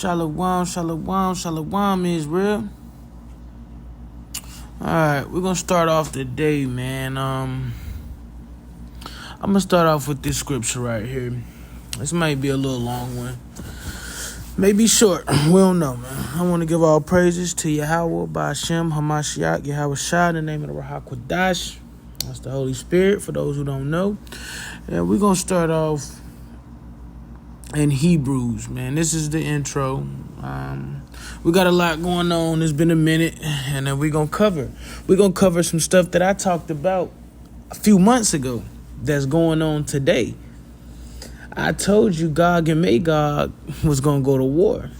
Shalom, shalom, shalom, Israel. Alright, we're gonna start off the day, man. I'm gonna start off with this scripture right here. This might be a little long one. Maybe short. We don't know, man. I want to give all praises to Yahweh, Ba'ashem, Hamashiach, Yahweh Shah, in the name of the Ruach HaKodesh. That's the Holy Spirit, for those who don't know. And we're gonna start off in Hebrews, man. This is the intro. We got a lot going on. It's been a minute, and then we're gonna cover some stuff that I talked about a few months ago that's going on today. I told you Gog and Magog was gonna go to war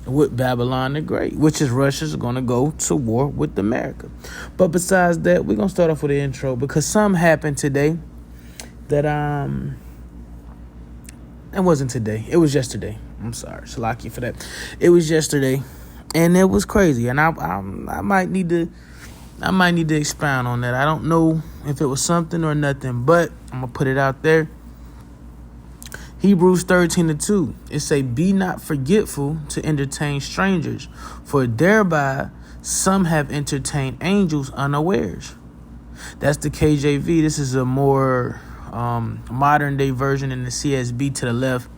with Babylon the Great, which is Russia's gonna go to war with America. But besides that, we're gonna start off with the intro because something happened today that it wasn't today. It was yesterday. I'm sorry, Shalaki, for that. It was yesterday, and it was crazy. And I might need to expound on that. I don't know if it was something or nothing, but I'm gonna put it out there. Hebrews 13:2. It say, "Be not forgetful to entertain strangers, for thereby some have entertained angels unawares." That's the KJV. This is a more modern day version in the CSB to the left.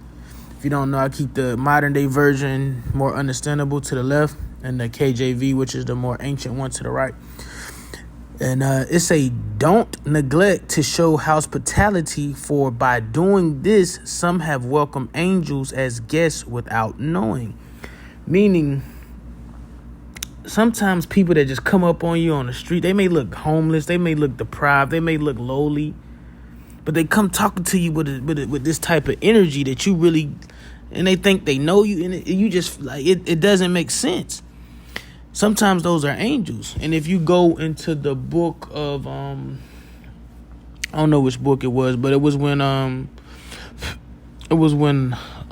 If you don't know, I keep the modern day version more understandable to the left, and the KJV, which is the more ancient one, to the right. And it say, "Don't neglect to show hospitality, for by doing this, some have welcomed angels as guests without knowing." Meaning, sometimes people that just come up on you on the street, they may look homeless, they may look deprived, they may look lowly, but they come talking to you with this type of energy that you really, and they think they know you, and you just like it doesn't make sense. Sometimes those are angels, and if you go into the book of I don't know which book it was, but it was when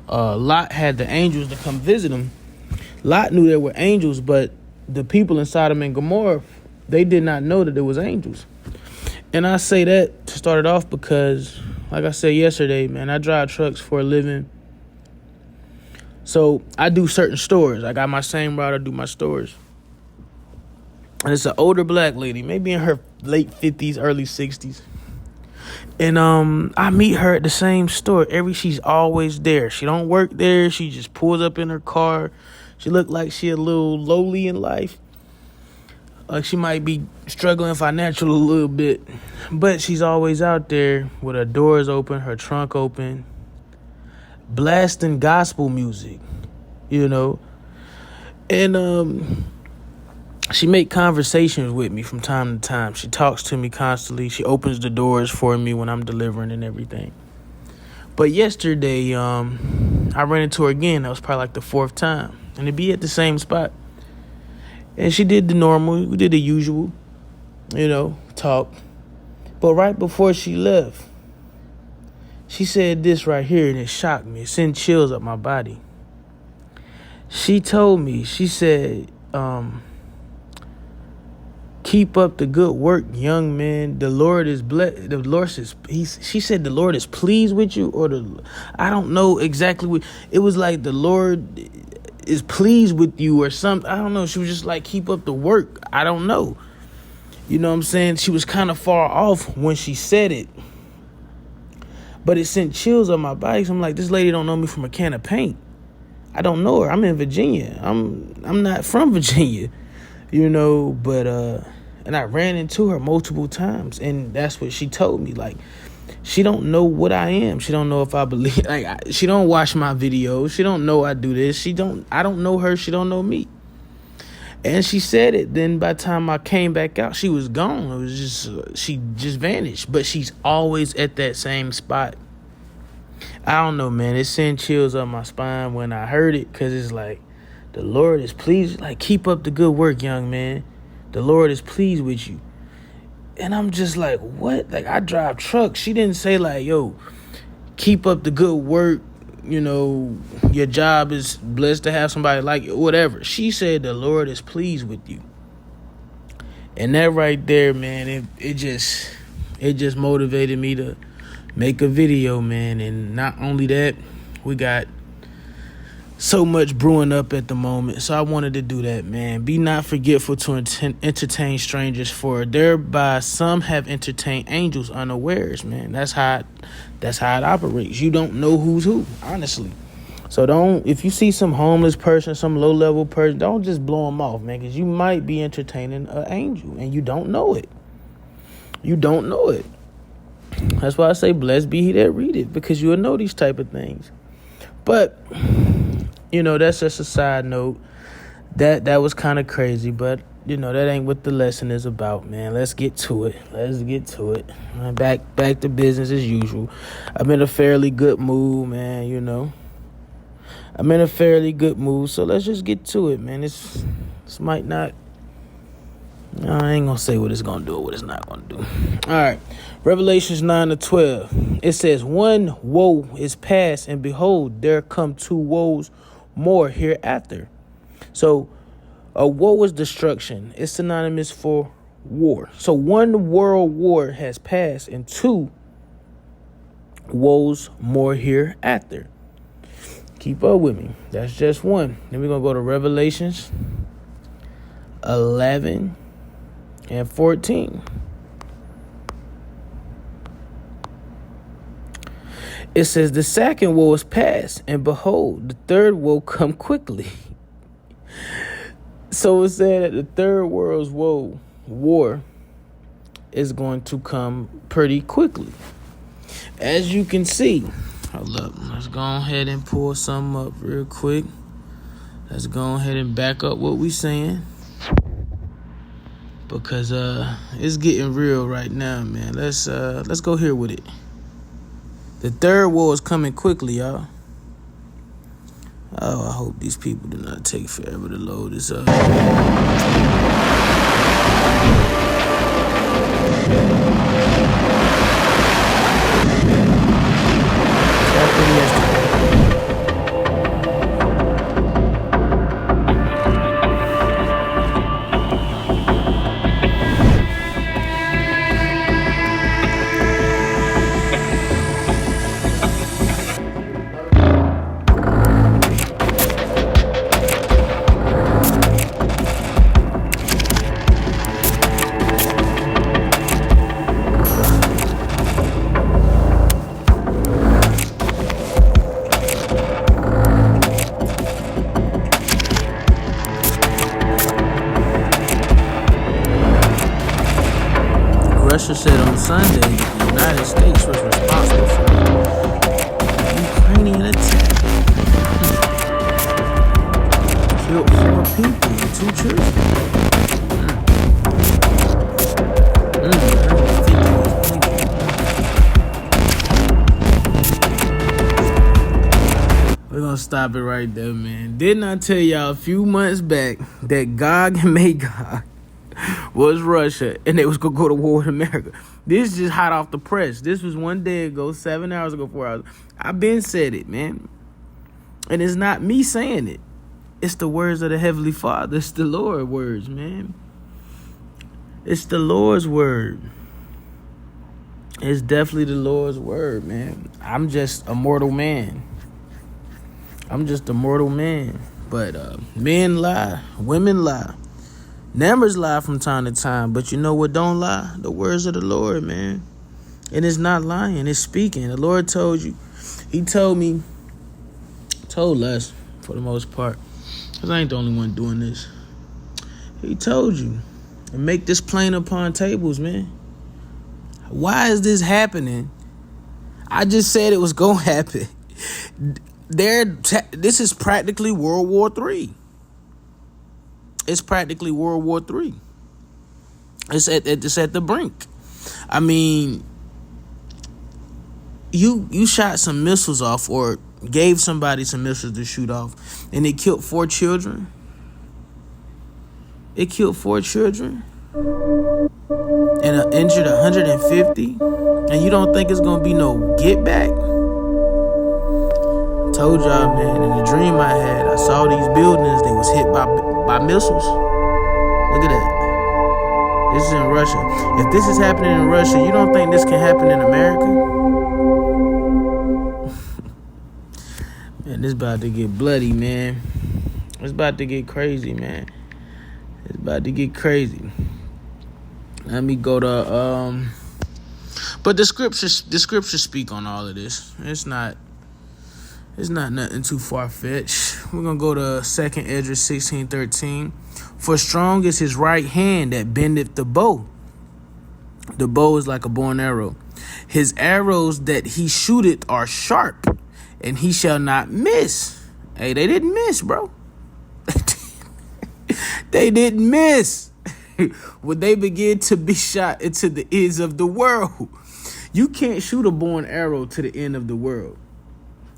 Lot had the angels to come visit him. Lot knew there were angels, but the people in Sodom and Gomorrah, they did not know that there was angels. And I say that to start it off because, like I said yesterday, man, I drive trucks for a living. So I do certain stores. I got my same route I do my stores. And it's an older black lady, maybe in her late 50s, early 60s. And I meet her at the same store. She's always there. She don't work there. She just pulls up in her car. She look like she a little lowly in life. Like she might be struggling financially a little bit, but she's always out there with her doors open, her trunk open, blasting gospel music, you know. And she make conversations with me from time to time. She talks to me constantly. She opens the doors for me when I'm delivering and everything. But yesterday, I ran into her again. That was probably like the fourth time, and it'd be at the same spot. And she did the normal. We did the usual, talk. But right before she left, she said this right here, and it shocked me. It sent chills up my body. She told me, she said, "Keep up the good work, young man. The Lord is blessed. The Lord says," she said, "The Lord is pleased with you," I don't know exactly what. It was like the Lord is pleased with you or something. I don't know. She was just like, "Keep up the work." I don't know. You know what I'm saying? She was kind of far off when she said it, but it sent chills on my body. So I'm like, this lady don't know me from a can of paint. I don't know her. I'm in Virginia. I'm not from Virginia, but and I ran into her multiple times, and that's what she told me. Like, she don't know what I am. She don't know if I believe. Like, she don't watch my videos. She don't know I do this. I don't know her. She don't know me. And she said it. Then by the time I came back out, she was gone. It was just she just vanished. But she's always at that same spot. I don't know, man. It sent chills up my spine when I heard it, because it's like, the Lord is pleased. Like, keep up the good work, young man. The Lord is pleased with you. And I'm just like, what? Like, I drive trucks. She didn't say like, "Yo, keep up the good work. Your job is blessed to have somebody like you," whatever. She said the Lord is pleased with you. And that right there, man, it just motivated me to make a video, man. And not only that, we got so much brewing up at the moment, so I wanted to do that, man. Be not forgetful to entertain strangers, for thereby some have entertained angels unawares, man. That's how it operates. You don't know who's who, honestly. So don't, if you see some homeless person, some low level person, don't just blow them off, man, because you might be entertaining an angel and you don't know it. You don't know it. That's why I say blessed be he that read it, because you'll know these type of things. But that's just a side note. That was kind of crazy, but that ain't what the lesson is about, man. Let's get to it. Back to business as usual. I'm in a fairly good mood, man. I'm in a fairly good mood, so let's just get to it, man. This might not. I ain't gonna say what it's gonna do or what it's not gonna do. All right, Revelations 9-12. It says, "One woe is past, and behold, there come 2 woes more hereafter." So, a woe is destruction. It's synonymous for war. So, 1 world war has passed, and 2 woes more hereafter. Keep up with me. That's just 1. Then we're gonna go to Revelations 11 and 14. It says, "The second woe is past, and behold, the third woe come quickly." So it said that the third world's war is going to come pretty quickly. As you can see, hold up, let's go ahead and pull something up real quick. Let's go ahead and back up what we saying, because it's getting real right now, man. Let's go here with it. The third war is coming quickly, y'all. Oh, I hope these people do not take forever to load this up. Russia said on Sunday that the United States was responsible for the Ukrainian attack. Killed 4 people and 2 children. We're gonna stop it right there, man. Didn't I tell y'all a few months back that Gog and Magog was Russia, and they was gonna go to war with America? This is just hot off the press. This was 1 day ago, 7 hours ago, 4 hours. I've been said it, man. And it's not me saying it. It's the words of the Heavenly Father. It's the Lord's words, man. It's the Lord's word. It's definitely the Lord's word, man. I'm just a mortal man. But men lie. Women lie. Numbers lie from time to time, but you know what don't lie? The words of the Lord, man. And it's not lying, it's speaking. The Lord told you. He told us, for the most part, because I ain't the only one doing this. He told you. And make this plain upon tables, man. Why is this happening? I just said it was going to happen. This is practically World War III. It's practically World War III. It's at the brink. I mean, you shot some missiles off, or gave somebody some missiles to shoot off, and it killed 4 children. It killed 4 children and injured 150. And you don't think it's gonna be no get back? Told y'all, man, in the dream I had, I saw these buildings, they was hit by missiles. Look at that. This is in Russia. If this is happening in Russia, you don't think this can happen in America? And it's about to get bloody, man. It's about to get crazy, man. It's about to get crazy. Let me go to but the scriptures speak on all of this. It's not nothing too far-fetched. We're gonna go to 2nd Esdras 16:13. For strong is his right hand that bendeth the bow. The bow is like a bow and arrow. His arrows that he shooteth are sharp, and he shall not miss. Hey, they didn't miss, bro. They didn't miss. When they begin to be shot into the ends of the world. You can't shoot a bow and arrow to the end of the world.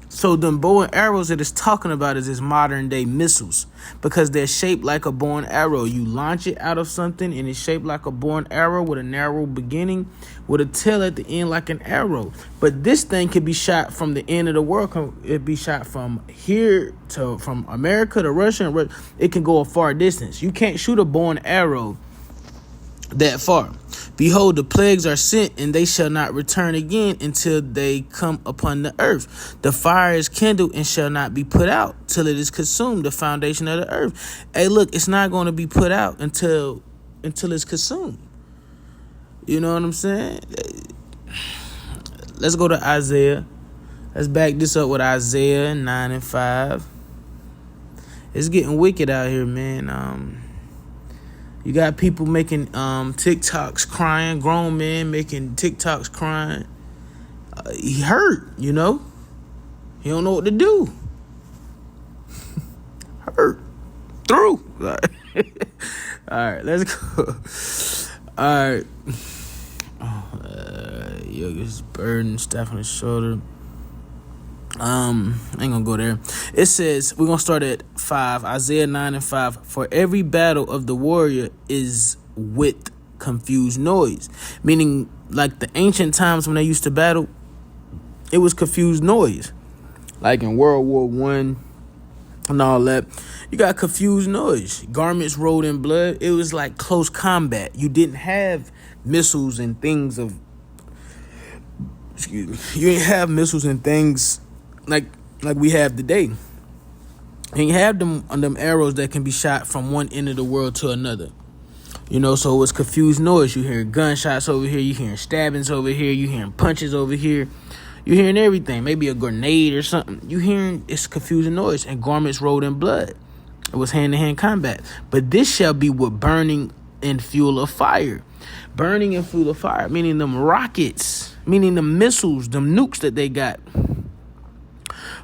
So the bow and arrows that it's talking about is his modern day missiles, because they're shaped like a bow and arrow. You launch it out of something and it's shaped like a bow and arrow with a narrow beginning with a tail at the end like an arrow. But this thing could be shot from the end of the world. It'd be shot from here to from America to Russia. It can go a far distance. You can't shoot a bow and arrow that far. Behold, the plagues are sent, and they shall not return again until they come upon the earth. The fire is kindled and shall not be put out till it is consumed, the foundation of the earth. Hey, look, it's not going to be put out until it's consumed. You know what I'm saying? Let's go to Isaiah. Let's back this up with Isaiah 9:5. It's getting wicked out here, man. You got people making TikToks crying, grown men making TikToks crying. He hurt, you know. He don't know what to do. Hurt. Through. All right, let's go. All right. This burden, staff on his shoulder. I ain't gonna go there. It says, we're gonna start at 5, Isaiah 9:5. For every battle of the warrior is with confused noise. Meaning, like the ancient times when they used to battle, it was confused noise. Like in World War I and all that. You got confused noise. Garments rolled in blood. It was like close combat. You didn't have missiles and things of... Excuse me. You didn't have missiles and things like we have today. And you have them arrows that can be shot from one end of the world to another. You know, so it's confused noise. You hear gunshots over here, you hearing stabbings over here, you hearing punches over here, you hearing everything. Maybe a grenade or something. You hearing it's confusing noise, and garments rolled in blood. It was hand-to-hand combat. But this shall be with burning and fuel of fire. Burning and fuel of fire, meaning them rockets, meaning the missiles, them nukes that they got.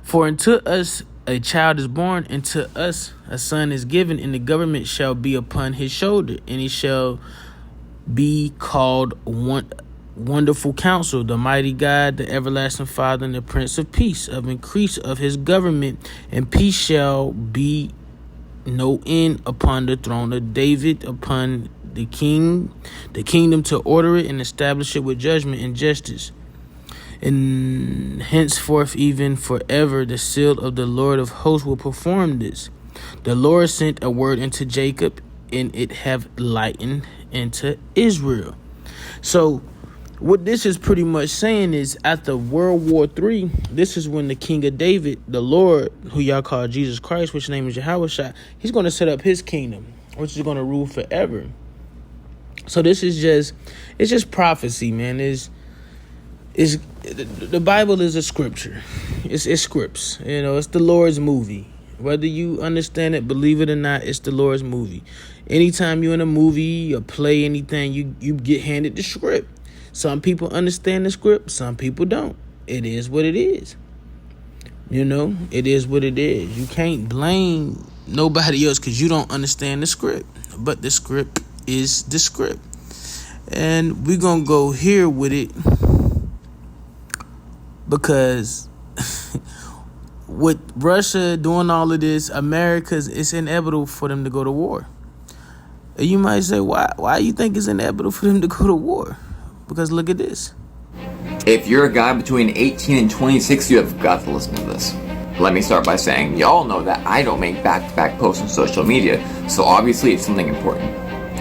For unto us a child is born, and to us a son is given, and the government shall be upon his shoulder, and he shall be called Wonderful Counsel, the Mighty God, the Everlasting Father, and the Prince of Peace. Of increase of his government and peace shall be no end upon the throne of David, upon the kingdom to order it and establish it with judgment and justice. And henceforth, even forever, the seal of the Lord of hosts will perform this. The Lord sent a word into Jacob, and it have lightened into Israel. So what this is pretty much saying is, after World War III, this is when the King of David, the Lord, who y'all call Jesus Christ, which name is Yahweh, he's going to set up his kingdom, which is going to rule forever. So this is just prophecy, man. The Bible is a scripture. It's scripts. You know, it's the Lord's movie. Whether you understand it, believe it or not, it's the Lord's movie. Anytime you're in a movie or play anything, you get handed the script. Some people understand the script, some people don't. It is what it is. You know, it is what it is. You can't blame nobody else because you don't understand the script. But the script is the script. And we're going to go here with it because with Russia doing all of this, it's inevitable for them to go to war. And you might say, why you think it's inevitable for them to go to war? Because look at this. If you're a guy between 18 and 26, you have got to listen to this. Let me start by saying, y'all know that I don't make back-to-back posts on social media, so obviously it's something important.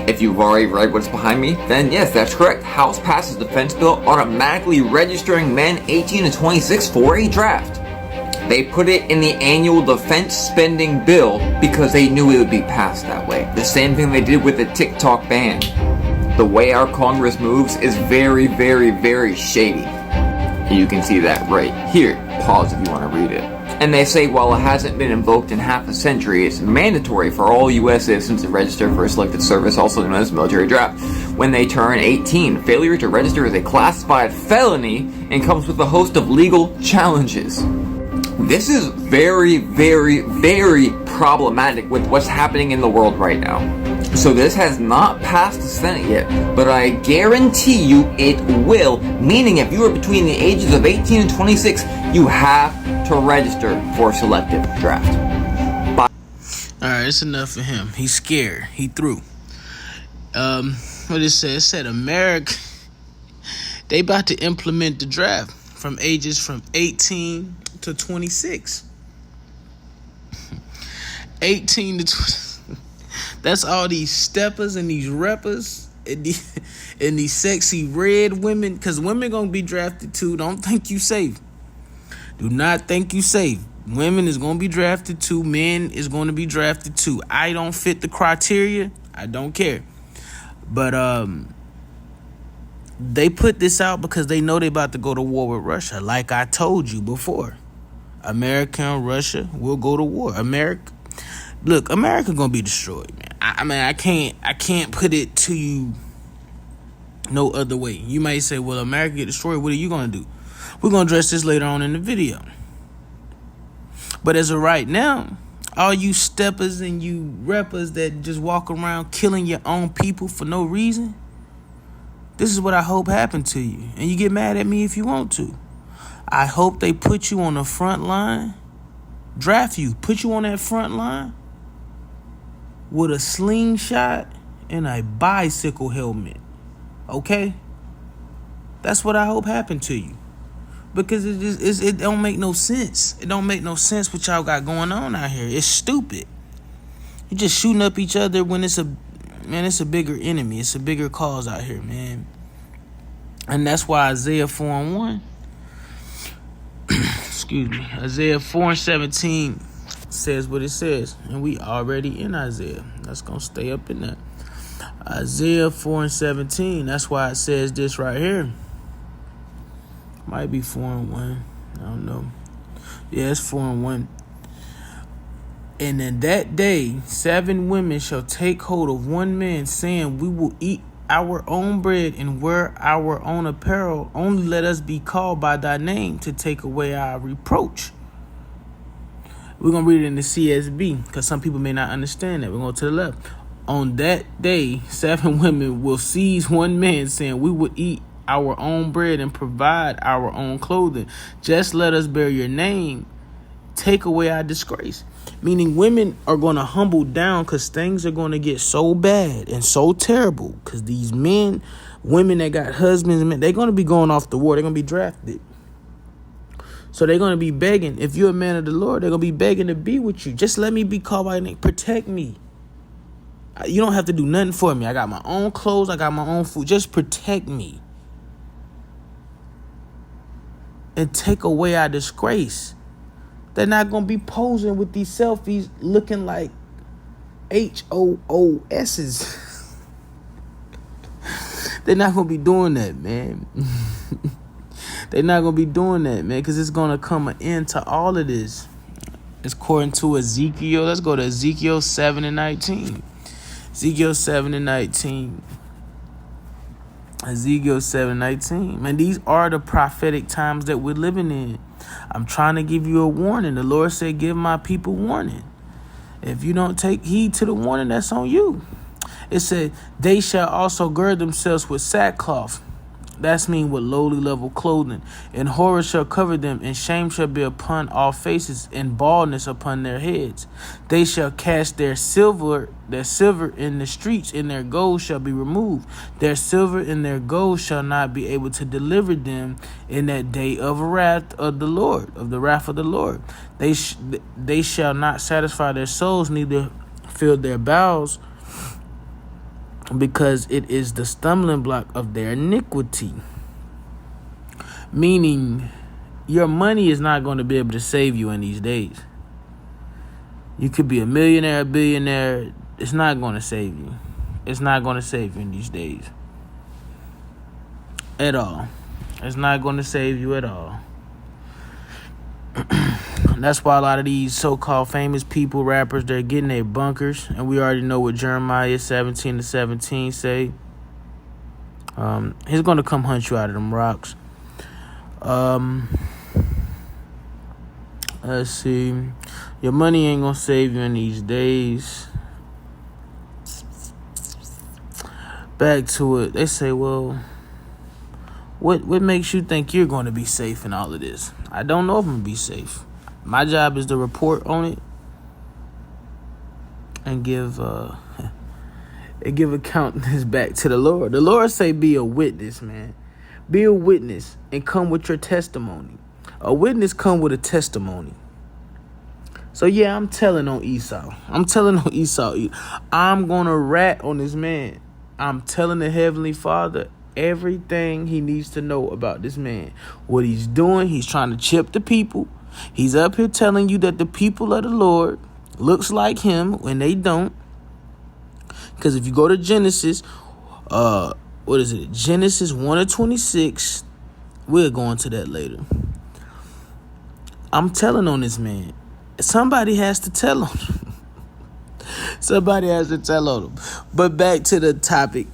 If you've already read what's behind me, then yes, that's correct. House passes defense bill automatically registering men 18 to 26 for a draft. They put it in the annual defense spending bill because they knew it would be passed that way. The same thing they did with the TikTok ban. The way our Congress moves is very, very, very shady. You can see that right here. Pause if you want to read it. And they say while it hasn't been invoked in half a century, it's mandatory for all U.S. citizens to register for a selected service, also known as military draft, when they turn 18. Failure to register is a classified felony and comes with a host of legal challenges. This is very, very, very problematic with what's happening in the world right now. So this has not passed the Senate yet, but I guarantee you it will, meaning if you are between the ages of 18 and 26, you have to register for a selective draft. Alright, it's enough for him. He's scared. He threw. What it said? It said America, they about to implement the draft from ages from 18 to 26. 18 to 20. That's all these steppers and these rappers and these sexy red women. Because women going to be drafted too. Don't think you safe. Do not think you safe. Women is going to be drafted too. Men is going to be drafted too. I don't fit the criteria. I don't care. But they put this out because they know they about to go to war with Russia. Like I told you before. America and Russia will go to war. America gonna be destroyed, man. I can't put it to you no other way. You might say, well, America get destroyed. What are you gonna do? We're gonna address this later on in the video. But as of right now, all you steppers and you rappers that just walk around killing your own people for no reason, this is what I hope happened to you. And you get mad at me if you want to. I hope they put you on the front line, draft you, put you on that front line with a slingshot and a bicycle helmet. Okay? That's what I hope happened to you. Because it don't make no sense. It don't make no sense what y'all got going on out here. It's stupid. You just shooting up each other when it's a bigger enemy. It's a bigger cause out here, man. And that's why Isaiah 4:1. Excuse me. Isaiah 4:17 says what it says. And we already in Isaiah. That's going to stay up in that. Isaiah 4:17. That's why it says this right here. Might be 4:1. I don't know. Yeah, it's 4:1. And in that day, 7 women shall take hold of one man, saying, we will eat our own bread and wear our own apparel. Only let us be called by thy name to take away our reproach. We're going to read it in the CSB because some people may not understand that. We're going to the left. On that day, 7 women will seize one man, saying, we will eat our own bread and provide our own clothing. Just let us bear your name. Take away our disgrace. Meaning women are going to humble down because things are going to get so bad and so terrible because these women that got husbands, they're going to be going off the war. They're going to be drafted. So they're going to be begging. If you're a man of the Lord, they're going to be begging to be with you. Just let me be called by your name. Protect me. You don't have to do nothing for me. I got my own clothes. I got my own food. Just protect me. And take away our disgrace. They're not going to be posing with these selfies looking like HOOSs. They're not going to be doing that, man. They're not going to be doing that, man, because it's going to come an end to all of this. It's according to Ezekiel. Let's go to Ezekiel 7:19. Ezekiel 7:19. Ezekiel 7:19. Man, these are the prophetic times that we're living in. I'm trying to give you a warning. The Lord said, give my people warning. If you don't take heed to the warning, that's on you. It said, they shall also gird themselves with sackcloth. That's mean with lowly level clothing. And horror shall cover them, and shame shall be upon all faces, and baldness upon their heads. They shall cast their silver in the streets, and their gold shall be removed. Their silver and their gold shall not be able to deliver them in that day of wrath of the Lord, of the wrath of the Lord. They shall not satisfy their souls, neither fill their bowels, because it is the stumbling block of their iniquity. Meaning, Your money is not going to be able to save you in these days. You could be a millionaire, a billionaire. It's not going to save you. It's not going to save you in these days. At all. It's not going to save you at all. That's why a lot of these so-called famous people, rappers, they're getting their bunkers. And we already know what Jeremiah 17:17 say. He's going to come hunt you out of them rocks. Let's see. Your money ain't going to save you in these days. Back to it. They say, well, what makes you think you're going to be safe in all of this? I don't know if I'm going to be safe. My job is to report on it and give accountants back to the Lord. The Lord say be a witness, man. Be a witness and come with your testimony. A witness come with a testimony. So yeah, I'm telling on Esau. I'm going to rat on this man. I'm telling the Heavenly Father everything he needs to know about this man. What he's doing, he's trying to chip the people. He's up here telling you that the people of the Lord looks like him when they don't. Because if you go to Genesis, Genesis 1:26, we'll go into that later. I'm telling on this man. Somebody has to tell on him. Somebody has to tell on him. But back to the topic.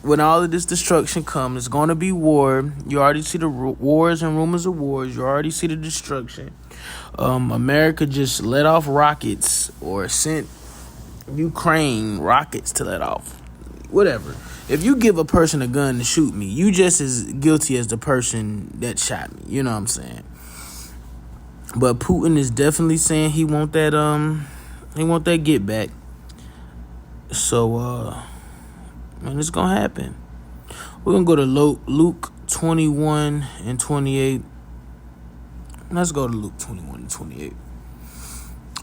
When all of this destruction comes, it's going to be war. You already see the wars and rumors of wars. You already see the destruction. America just let off rockets or sent Ukraine rockets to let off. Whatever. If you give a person a gun to shoot me, you just as guilty as the person that shot me. You know what I'm saying? But Putin is definitely saying he want that get back. So, man, it's going to happen. We're going to go to Luke 21:28. Let's go to Luke 21:28.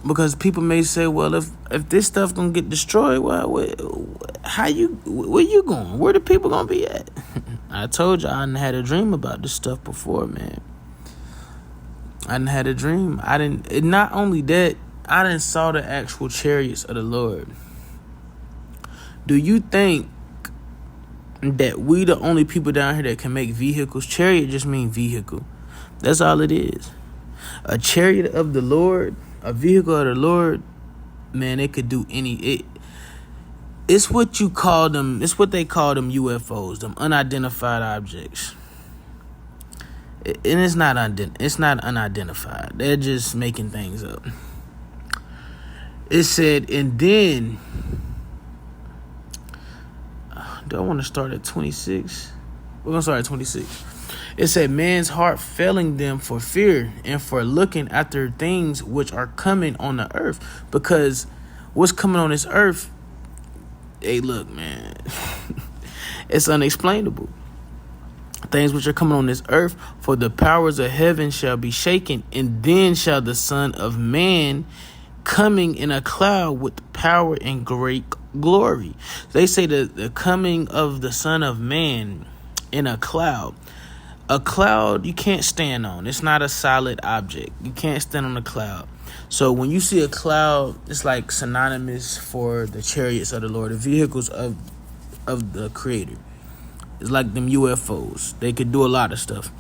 Because people may say, well, if this stuff going to get destroyed, well, where you going? Where the people going to be at? I told you I done had a dream about this stuff before, man. I done had a dream. Not only that, I done saw the actual chariots of the Lord. Do you think that we the only people down here that can make vehicles? Chariot just mean vehicle. That's all it is. A chariot of the Lord, a vehicle of the Lord, man, it could do it's what you call them, it's what they call them UFOs, them unidentified objects. And it's not unidentified. They're just making things up. It said, and then, do I want to start at 26? We're going to start at 26. It said, man's heart failing them for fear and for looking after things which are coming on the earth. Because what's coming on this earth, hey, look, man, it's unexplainable. Things which are coming on this earth, for the powers of heaven shall be shaken, and then shall the Son of Man coming in a cloud with power and great glory. They say that the coming of the Son of Man in a cloud. A cloud you can't stand on. It's not a solid object. You can't stand on a cloud. So when you see a cloud, it's like synonymous for the chariots of the Lord, the vehicles of the Creator. It's like them UFOs. They could do a lot of stuff.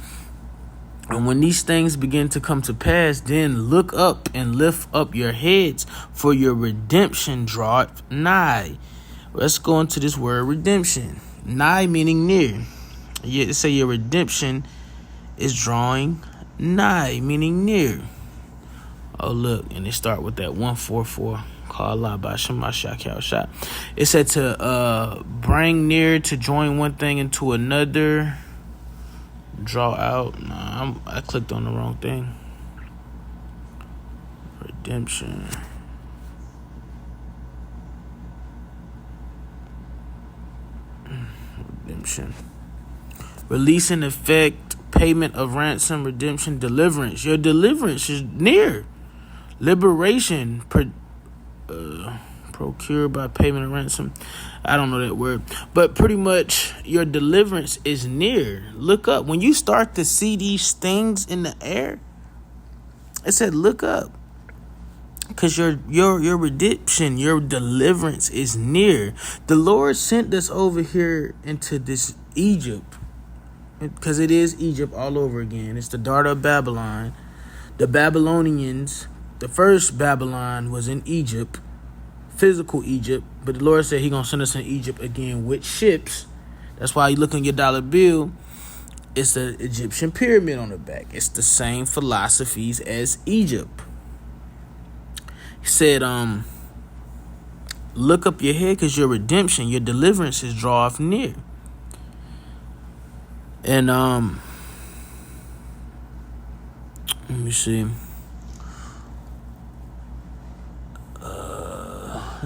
And when these things begin to come to pass, then look up and lift up your heads, for your redemption draweth nigh. Let's go into this word redemption. Nigh meaning near. You say your redemption is drawing nigh, meaning near. Oh, look, and they start with that 144. It said to bring near, to join one thing into another, draw out. Nah, I clicked on the wrong thing. Redemption. Release in effect, payment of ransom, redemption, deliverance. Your deliverance is near. Liberation, Procured by payment of ransom. I don't know that word. But pretty much your deliverance is near. Look up. When you start to see these things in the air, it said look up. Because your redemption, your deliverance is near. The Lord sent us over here into this Egypt. Because it is Egypt all over again. It's the daughter of Babylon. The Babylonians, the first Babylon was in Egypt. Physical Egypt, but the Lord said He gonna send us in Egypt again with ships. That's why you look on your dollar bill, it's the Egyptian pyramid on the back. It's the same philosophies as Egypt. He said, look up your head, because your redemption, your deliverance is draweth near. And let me see.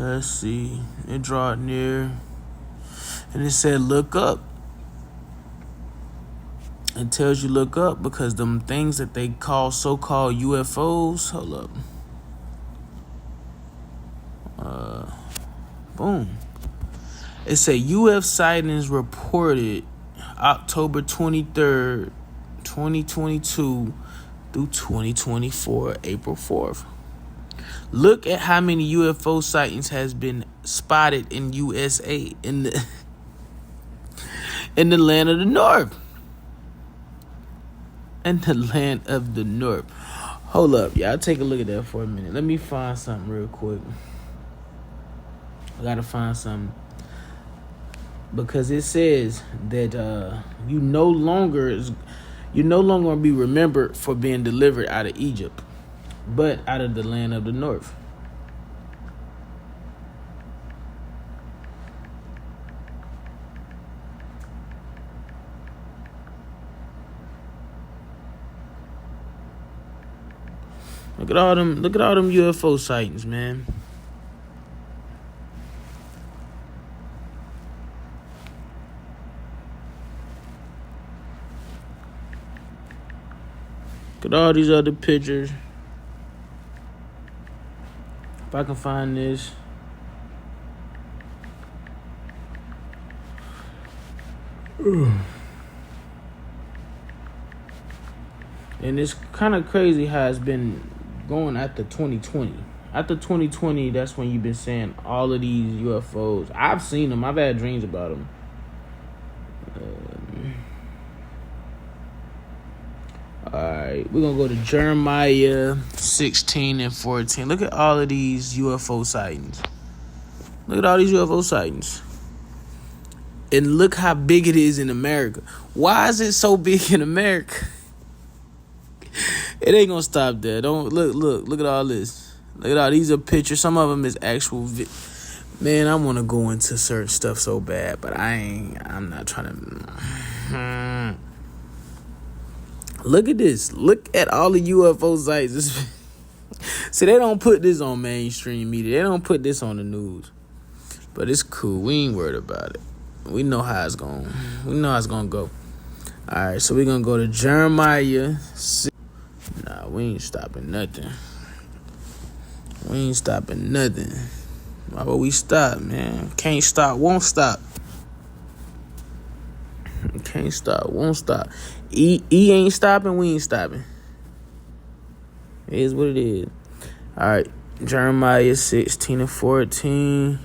Let's see. It draw it near. And it said, look up. It tells you look up because them things that they call so-called UFOs. Hold up. Boom. It said UF sightings reported October 23rd, 2022 through 2024, April 4th. Look at how many UFO sightings has been spotted in USA, in the land of the North. In the land of the North. Hold up, y'all. Take a look at that for a minute. Let me find something real quick. I gotta find something. Because it says that you no longer gonna be remembered for being delivered out of Egypt, but out of the land of the North. Look at all them UFO sightings, man. Look at all these other pictures. If I can find this. And it's kind of crazy how it's been going after 2020. After 2020, that's when you've been saying all of these UFOs. I've seen them. I've had dreams about them. Alright, we're going to go to Jeremiah 16 and 14. Look at all of these UFO sightings. Look at all these UFO sightings. And look how big it is in America. Why is it so big in America? It ain't going to stop there. Look at all this. Look at all these are pictures. Some of them is actual man, I want to go into certain stuff so bad, but I'm not trying to. Look at this. Look at all the UFO sites. See, they don't put this on mainstream media. They don't put this on the news. But it's cool. We ain't worried about it. We know how it's going. We know how it's going to go. All right, so we're going to go to Jeremiah 6. Nah, we ain't stopping nothing. We ain't stopping nothing. Why would we stop, man? Can't stop, won't stop. Can't stop, won't stop. E ain't stopping, we ain't stopping. It is what it is. All right, Jeremiah 16 and 14.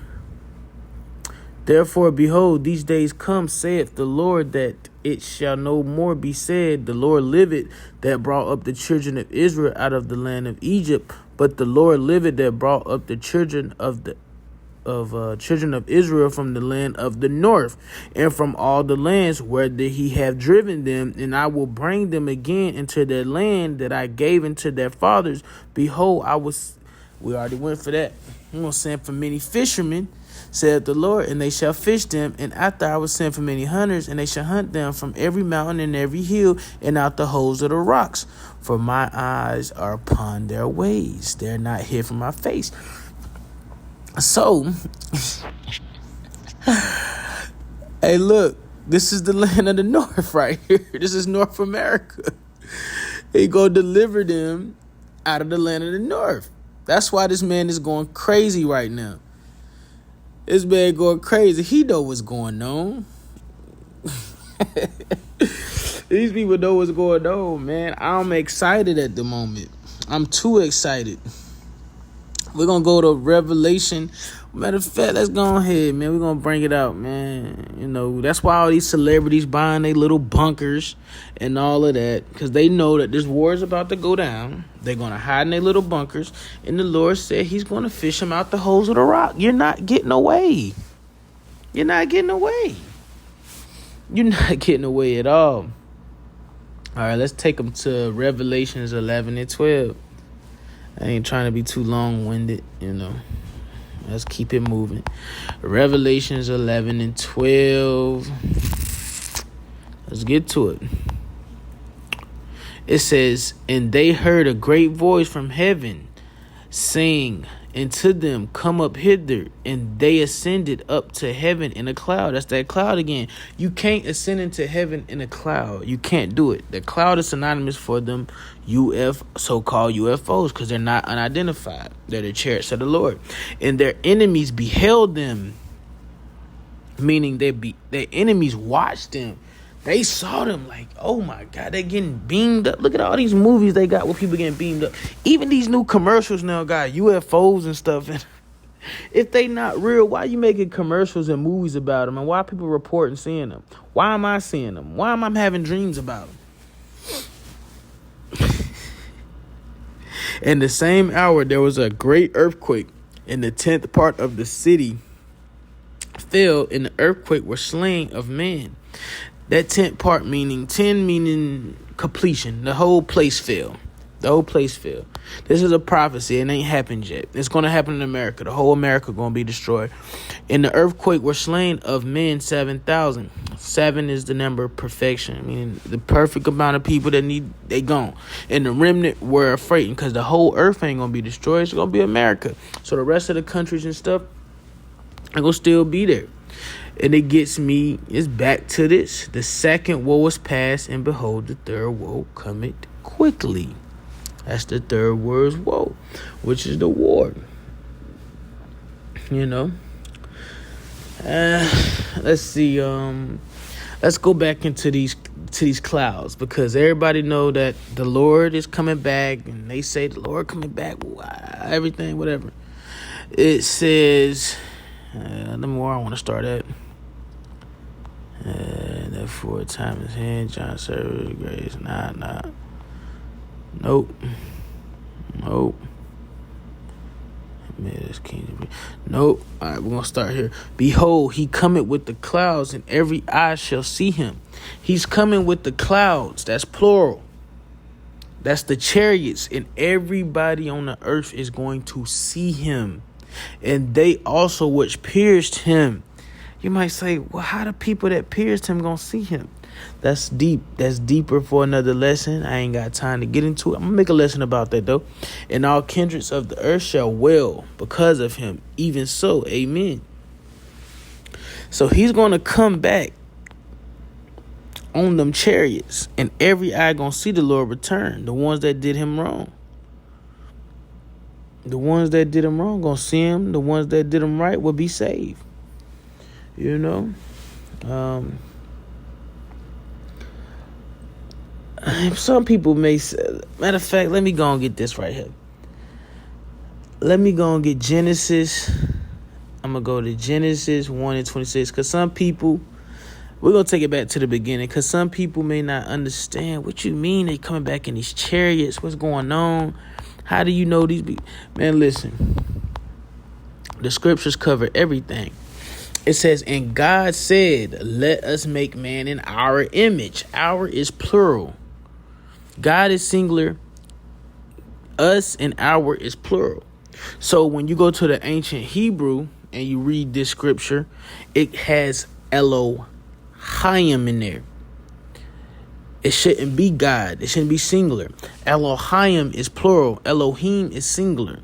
Therefore, behold, these days come, saith the Lord, that it shall no more be said, the Lord liveth, that brought up the children of Israel out of the land of Egypt. But the Lord liveth, that brought up the children of Israel from the land of the north, and from all the lands where he have driven them, and I will bring them again into their land that I gave unto their fathers. Behold, we already went for that. I'm going to send for many fishermen, saith the Lord, and they shall fish them. And after I will send for many hunters, and they shall hunt them from every mountain and every hill, and out the holes of the rocks. For my eyes are upon their ways. They're not hid from my face. So, hey, look, this is the land of the north right here. This is North America. He go deliver them out of the land of the north. That's why this man is going crazy right now. This man going crazy. He know what's going on. These people know what's going on, man. I'm excited at the moment. I'm too excited. We're going to go to Revelation. Matter of fact, let's go ahead, man. We're going to bring it out, man. You know, that's why all these celebrities buying their little bunkers and all of that. Because they know that this war is about to go down. They're going to hide in their little bunkers. And the Lord said he's going to fish them out the holes of the rock. You're not getting away. You're not getting away. You're not getting away at all. All right, let's take them to Revelations 11 and 12. I ain't trying to be too long-winded, you know. Let's keep it moving. Revelations 11 and 12. Let's get to it. It says, and they heard a great voice from heaven saying, and to them, come up hither. And they ascended up to heaven in a cloud. That's that cloud again. You can't ascend into heaven in a cloud. You can't do it. The cloud is synonymous for them so-called UFOs because they're not unidentified. They're the chariots of the Lord. And their enemies beheld them, meaning their enemies watched them. They saw them like, oh my God, they're getting beamed up. Look at all these movies they got with people getting beamed up. Even these new commercials now got UFOs and stuff. And if they not real, why you making commercials and movies about them? And why people reporting seeing them? Why am I seeing them? Why am I having dreams about them? In the same hour, there was a great earthquake, and the 10th part of the city fell. In the earthquake were slain of men. That 10th part meaning 10 meaning completion. The whole place fell. The whole place fell. This is a prophecy. It ain't happened yet. It's going to happen in America. The whole America going to be destroyed. In the earthquake were slain of men 7,000. 7 is the number of perfection. Meaning the perfect amount of people that they gone. And the remnant were afraid because the whole earth ain't going to be destroyed. It's going to be America. So the rest of the countries and stuff are going to still be there. And it gets me, it's back to this. The second woe is past, and behold, the third woe cometh quickly. That's the third word's woe, which is the war. You know? Let's see. Let's go back into these clouds, because everybody know that the Lord is coming back, and they say the Lord coming back, everything, whatever. It says, let me where I want to start at. Therefore, time is hand. John served grace. Nah. Nope. Nope. All right, we're going to start here. Behold, he cometh with the clouds, and every eye shall see him. He's coming with the clouds. That's plural. That's the chariots, and everybody on the earth is going to see him. And they also which pierced him. You might say, well, how the people that pierced him gonna see him? That's deep. That's deeper for another lesson. I ain't got time to get into it. I'm gonna make a lesson about that though. And all kindreds of the earth shall wail because of him. Even so, amen. So he's gonna come back on them chariots, and every eye gonna see the Lord return. The ones that did him wrong. The ones that did him wrong gonna see him. The ones that did him right will be saved. You know, some people may say, matter of fact, let me go and get this right here. Let me go and get Genesis. I'm going to go to Genesis 1 and 26, because some people, we're going to take it back to the beginning, because some people may not understand what you mean they coming back in these chariots. What's going on? How do you know these people? Man, listen, the scriptures cover everything. It says, and God said, let us make man in our image. Our is plural. God is singular. Us and our is plural. So when you go to the ancient Hebrew and you read this scripture, it has Elohim in there. It shouldn't be God. It shouldn't be singular. Elohim is plural. Elohim is singular.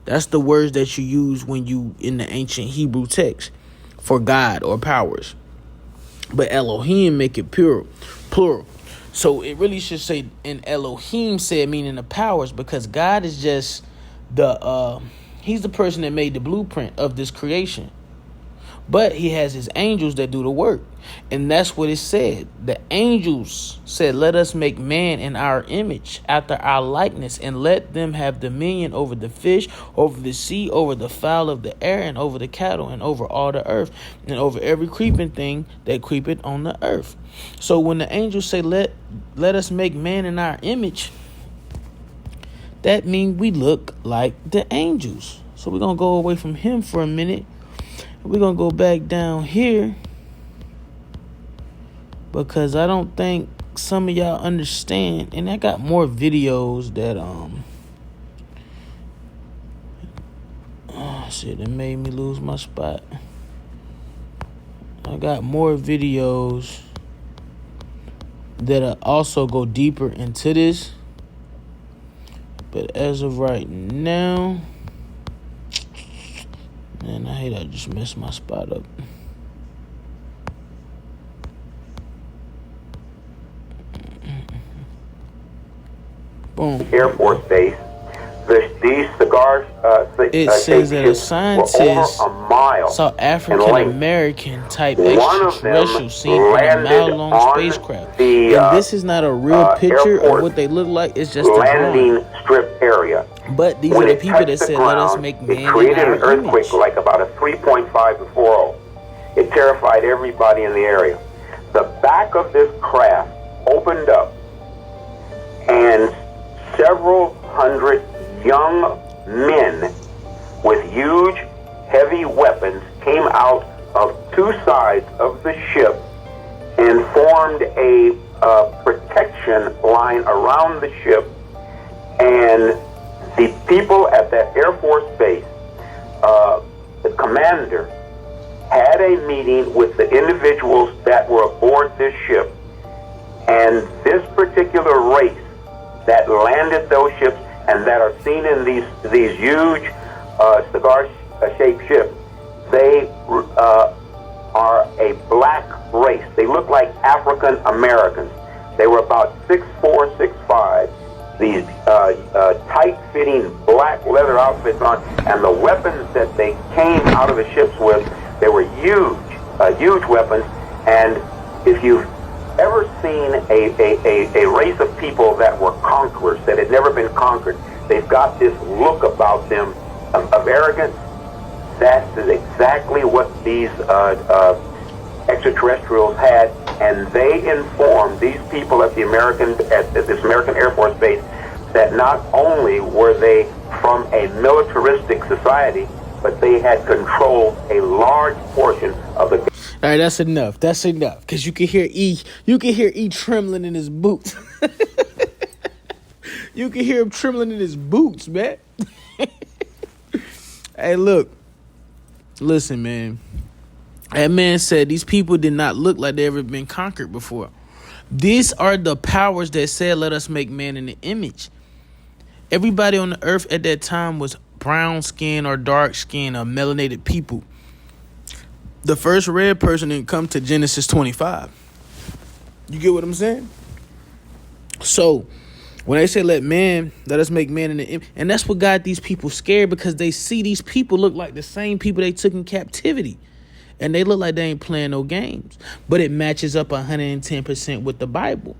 That's the words that you use when you in the ancient Hebrew text for God or powers. But Elohim make it plural. So it really should say, and Elohim said, meaning the powers, because God is just he's the person that made the blueprint of this creation. But he has his angels that do the work. And that's what it said. The angels said, let us make man in our image, after our likeness, and let them have dominion over the fish, over the sea, over the fowl of the air, and over the cattle, and over all the earth, and over every creeping thing that creepeth on the earth. So when the angels say, let us make man in our image, that means we look like the angels. So we're going to go away from him for a minute. We're going to go back down here, because I don't think some of y'all understand. And I got more videos that, oh shit, it made me lose my spot. I got more videos that also go deeper into this. But as of right now, man, I hate I just messed my spot up. Boom. Air Force Base. These cigars, it says that a scientist over a mile saw African American type extraterrestrial seen on a mile-long spacecraft. And this is not a real picture of what they look like. It's just a landing drawing. strip area. But these are the people that said, let us make man in our image. It created an earthquake like about a 3.5 to 4.0. It terrified everybody in the area. The back of this craft opened up, and several hundred young men with huge, heavy weapons came out of two sides of the ship and formed a protection line around the ship. And the people at that Air Force base, the commander, had a meeting with the individuals that were aboard this ship. And this particular race that landed those ships and that are seen in these huge cigar-shaped ships, they are a black race. They look like African Americans. They were about 6'4", 6'5", these tight-fitting black leather outfits on, and the weapons that they came out of the ships with, they were huge weapons. And if you've ever seen a race of people that were conquerors, that had never been conquered, they've got this look about them of arrogance. That is exactly what these extraterrestrials had, and they informed these people at this American Air Force base that not only were they from a militaristic society, but they had controlled a large portion of the. All right, that's enough. That's enough, because you can hear E trembling in his boots. You can hear him trembling in his boots, man. Hey, look. Listen, man. That man said these people did not look like they ever been conquered before. These are the powers that said, let us make man in the image. Everybody on the earth at that time was brown skin or dark skin or melanated people. The first red person didn't come to Genesis 25. You get what I'm saying? So when they say let us make man in the image, and that's what got these people scared, because they see these people look like the same people they took in captivity. And they look like they ain't playing no games. But it matches up 110% with the Bible.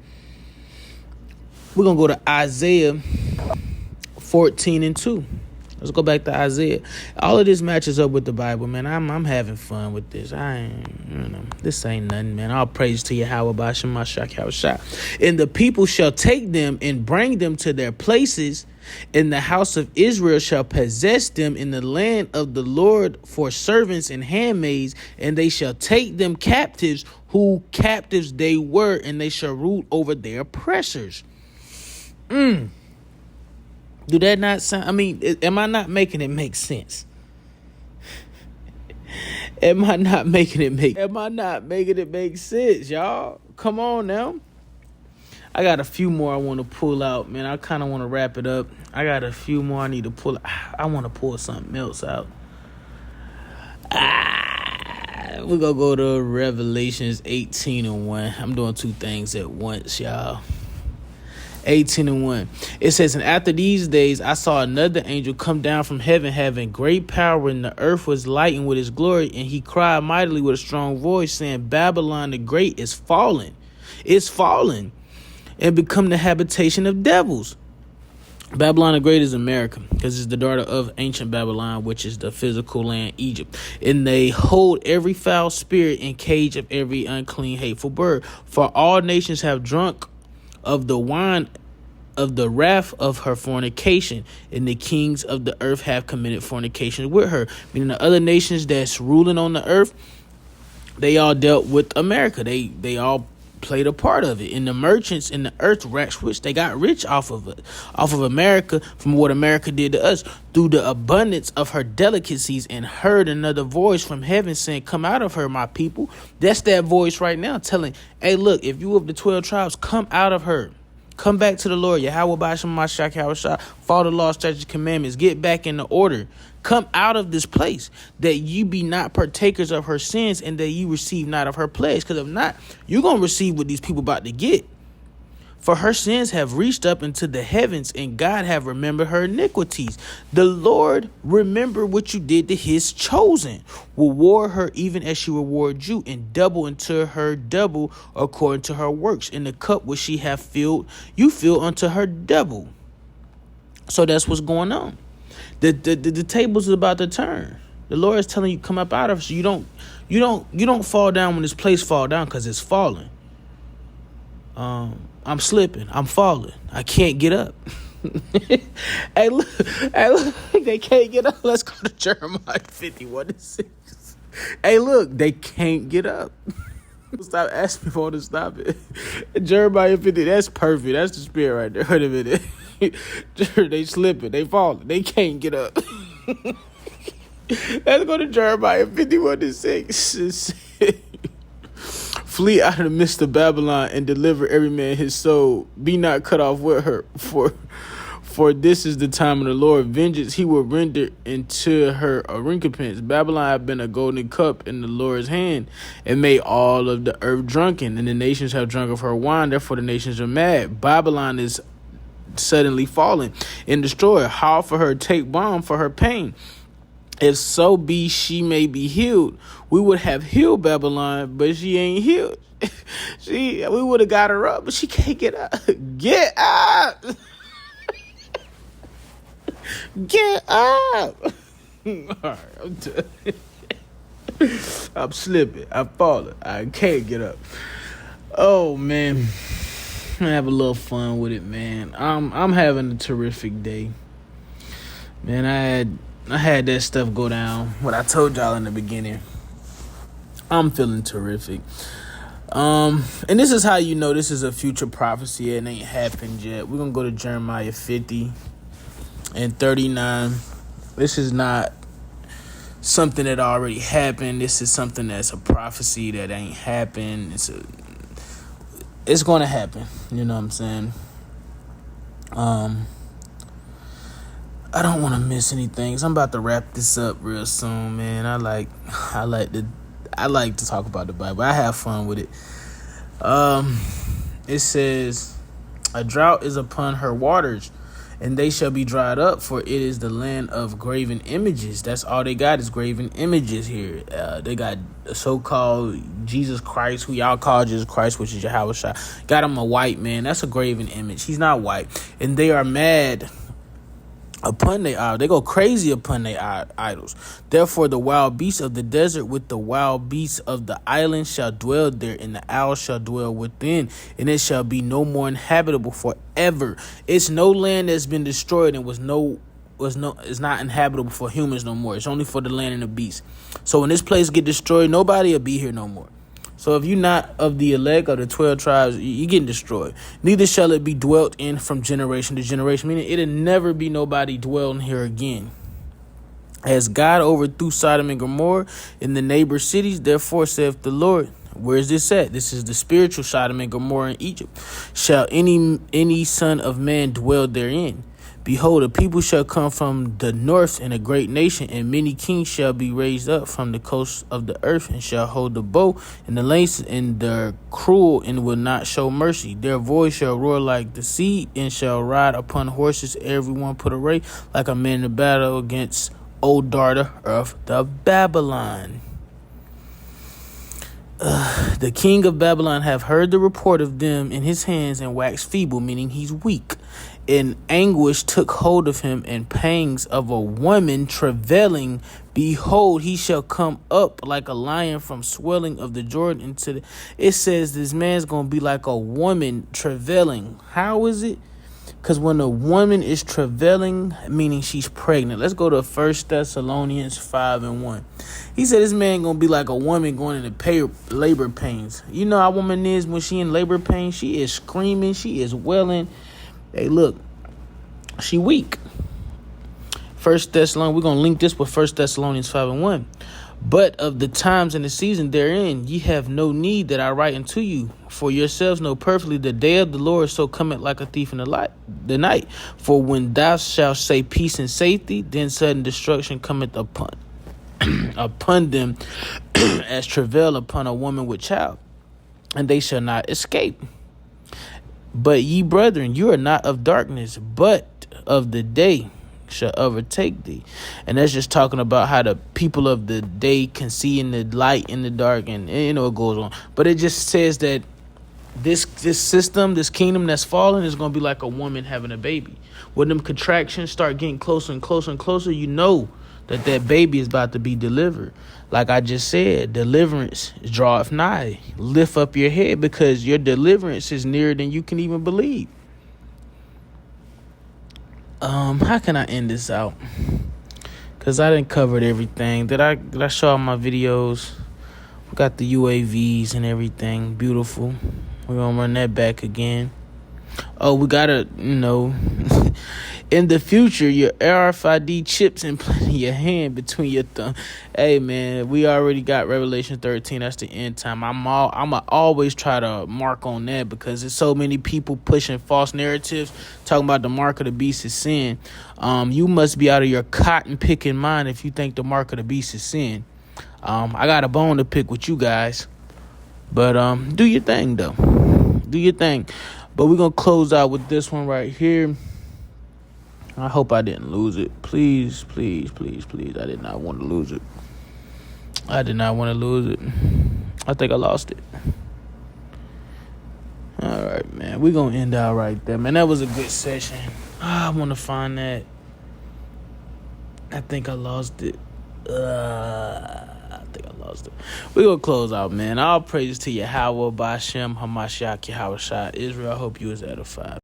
We're going to go to Isaiah 14:2. Let's go back to Isaiah. All of this matches up with the Bible, man. I'm having fun with this. This ain't nothing, man. All praise to Yahweh Bashem Mashak Yahushua. And the people shall take them and bring them to their places, and the house of Israel shall possess them in the land of the Lord for servants and handmaids, and they shall take them captives, who captives they were, and they shall rule over their oppressors. Do that not sound? I mean, am I not making it make sense? Am I not making it make sense, y'all? Come on now. I got a few more I want to pull out, man. I kind of want to wrap it up. I got a few more I need to pull. I want to pull something else out. We're going to go to Revelations 18:1. I'm doing two things at once, y'all. 18:1. It says, and after these days I saw another angel come down from heaven, having great power, and the earth was lightened with his glory. And he cried mightily with a strong voice, saying, Babylon the great is fallen. It's fallen, and become the habitation of devils. Babylon the Great is America, because it's the daughter of ancient Babylon, which is the physical land, Egypt. And they hold every foul spirit and cage of every unclean, hateful bird. For all nations have drunk of the wine of the wrath of her fornication, and the kings of the earth have committed fornication with her. Meaning the other nations that's ruling on the earth, they all dealt with America. They all played a part of it. And the merchants in the earth racks which they got rich off of it, off of America, from what America did to us, through the abundance of her delicacies, and heard another voice from heaven saying, come out of her, my people. That's that voice right now telling, hey, look, if you of the 12 tribes, come out of her. Come back to the Lord. Yahweh Ba'ashem Mashak Yahweh. Follow the law, statutes, commandments. Get back in the order. Come out of this place, that you be not partakers of her sins, and that you receive not of her plagues. Because if not, you're going to receive what these people about to get. For her sins have reached up into the heavens, and God have remembered her iniquities. The Lord remember what you did to his chosen. Reward her even as she reward you, and double into her double according to her works. In the cup which she hath filled, you fill unto her double. So that's what's going on. The tables is about to turn. The Lord is telling you, come up out of it, so you don't fall down when this place fall down, because it's falling. I'm slipping. I'm falling. I can't get up. Hey, look, they can't get up. Let's go to Jeremiah 51:6. Hey, look, they can't get up. Stop asking me for to stop it. Jeremiah 50, that's perfect. That's the spirit right there. Wait a minute. They slipping. They falling. They can't get up. Let's go to Jeremiah 51:6. Flee out of the midst of Babylon, and deliver every man his soul. Be not cut off with her, for this is the time of the Lord. Vengeance he will render into her a recompense. Babylon have been a golden cup in the Lord's hand, and made all of the earth drunken, and the nations have drunk of her wine. Therefore the nations are mad. Babylon is suddenly fallen and destroyed. Howl for her, take balm for her pain. If so be she may be healed. We would have healed Babylon, but she ain't healed. We would have got her up, but she can't get up. Get up. Get up. All right, I'm done. I'm slipping. I'm falling. I can't get up. Oh, man. I have a little fun with it, man. I'm having a terrific day. Man, I had that stuff go down. What I told y'all in the beginning. I'm feeling terrific. And this is how you know this is a future prophecy. It ain't happened yet. We're going to go to Jeremiah 50:39. This is not something that already happened. This is something that's a prophecy that ain't happened. It's going to happen. You know what I'm saying? I don't want to miss anything. So I'm about to wrap this up real soon, man. I like to talk about the Bible. I have fun with it. It says, a drought is upon her waters, and they shall be dried up, for it is the land of graven images. That's all they got is graven images here. They got a so-called Jesus Christ, who y'all call Jesus Christ, which is Yahweh Shai. Got him a white man. That's a graven image. He's not white. And they are mad upon their idols. They go crazy upon their idols. Therefore the wild beasts of the desert with the wild beasts of the island shall dwell there, and the owl shall dwell within, and it shall be no more inhabitable forever. It's no land that's been destroyed and is not inhabitable for humans no more. It's only for the land and the beasts. So when this place get destroyed, nobody will be here no more. So if you're not of the elect of the 12 tribes, you're getting destroyed. Neither shall it be dwelt in from generation to generation. Meaning it'll never be nobody dwelling here again. As God overthrew Sodom and Gomorrah in the neighbor cities, therefore saith the Lord. Where is this at? This is the spiritual Sodom and Gomorrah in Egypt. Shall any son of man dwell therein? Behold, a people shall come from the north, and a great nation, and many kings shall be raised up from the coasts of the earth, and shall hold the bow and the lance, and the cruel, and will not show mercy. Their voice shall roar like the sea, and shall ride upon horses, everyone put array like a man in battle against O daughter of the Babylon. The king of Babylon have heard the report of them in his hands, and waxed feeble, meaning he's weak. And anguish took hold of him, and pangs of a woman travailing. Behold, he shall come up like a lion from swelling of the Jordan into the... It says this man's going to be like a woman travailing. How is it? Because when a woman is travailing, meaning she's pregnant. Let's go to 1 Thessalonians 5:1. He said this man going to be like a woman going into labor pains. You know how a woman is when she in labor pain? She is screaming. She is wailing. Hey, look, she weak. 1 Thessalonians, we're going to link this with 1 Thessalonians 5:1. But of the times and the season therein, ye have no need that I write unto you. For yourselves know perfectly the day of the Lord so cometh like a thief in the night. For when thou shalt say peace and safety, then sudden destruction cometh upon them as travail upon a woman with child, and they shall not escape. But ye brethren, you are not of darkness, but of the day shall overtake thee. And that's just talking about how the people of the day can see in the light in the dark, and it goes on. But it just says that this system, this kingdom that's fallen, is going to be like a woman having a baby. When them contractions start getting closer and closer and closer, you know that baby is about to be delivered. Like I just said, deliverance draweth nigh. Lift up your head, because your deliverance is nearer than you can even believe. How can I end this out? Because I didn't cover everything. Did I show all my videos? We got the UAVs and everything. Beautiful. We're going to run that back again. Oh, we got to, in the future, your RFID chips implanted in your hand between your thumb. Hey, man, we already got Revelation 13. That's the end time. I'm always try to mark on that, because there's so many people pushing false narratives, talking about the mark of the beast is sin. You must be out of your cotton picking mind if you think the mark of the beast is sin. I got a bone to pick with you guys. But do your thing, though. Do your thing. But we're going to close out with this one right here. I hope I didn't lose it. Please, please, please, please. I did not want to lose it. I did not want to lose it. I think I lost it. All right, man. We're going to end out right there, man. That was a good session. I want to find that. I think I lost it. We're going to close out, man. All praises to Yahweh, Bashem, Hamashiach, Yahweh Shah, Israel. I hope you was edified.